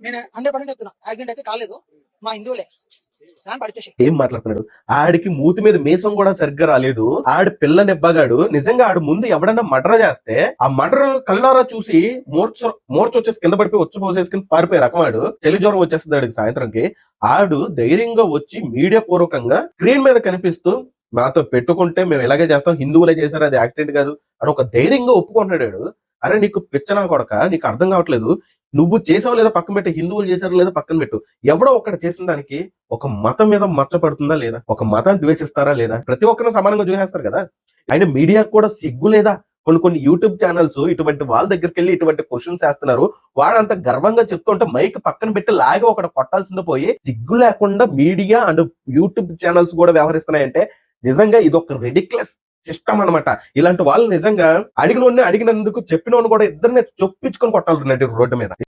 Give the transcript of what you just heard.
నేను 100% చెప్తున్నా, యాక్సిడెంట్ అయితే కాలేదు, మా హిందువులే దాన్ని పడిచేసి. ఏం మాట్లాడుతున్నాడు? ఆడికి మూతి మీద మీసం కూడా సరిగ్గా రాలేదు. ఆడి పిల్ల నెబ్బగాడు నిజంగా ఆడు ముందు ఎవడన్నా మర్డర్ చేస్తే ఆ మర్డర్ కళ్ళారా చూసి మూర్చ వచ్చేసి కింద పడిపోయి వచ్చి పోసేసుకుని పారిపోయే రకమాడు. చలి జ్వరం వచ్చేస్తుంది ఆడికి సాయంత్రంకి. ఆడు ధైర్యంగా వచ్చి మీడియా పూర్వకంగా స్క్రీన్ మీద కనిపిస్తూ మాతో పెట్టుకుంటే మేము ఇలాగే చేస్తాం, హిందువులే చేశారు, అది యాక్సిడెంట్ కాదు అని ఒక ధైర్యంగా ఒప్పుకుంటున్నాడు. అరే నీకు పిచ్చనా కొడక, నీకు అర్థం కావట్లేదు. నువ్వు చేసావు లేదా పక్కన పెట్టు, హిందువులు చేశారు లేదా పక్కన పెట్టు. ఎవడో ఒక్కడ చేసిన దానికి ఒక మతం మీద మచ్చ పడుతుందా లేదా, ఒక మతాన్ని ద్వేషిస్తారా లేదా, ప్రతి ఒక్కరిని సమానంగా చూసేస్తారు కదా. ఆయన మీడియాకు కూడా సిగ్గు లేదా? కొన్ని యూట్యూబ్ ఛానల్స్ ఇటువంటి వాళ్ళ దగ్గరికి వెళ్ళి ఇటువంటి క్వశ్చన్స్ వేస్తున్నారు. వాడంత గర్వంగా చెప్తుంటే మైక్ పక్కన పెట్టి లాగి ఒకటి కొట్టాల్సింది పోయి సిగ్గు లేకుండా మీడియా అండ్ యూట్యూబ్ ఛానల్స్ కూడా వ్యవహరిస్తున్నాయంటే నిజంగా ఇది ఒక రెడిక్లస్ సిస్టమ్ అనమాట. ఇలాంటి వాళ్ళు నిజంగా అడిగినందుకు చెప్పినోడు కూడా ఇద్దరిని చొప్పించుకొని కొట్టాలి రోడ్డు మీద.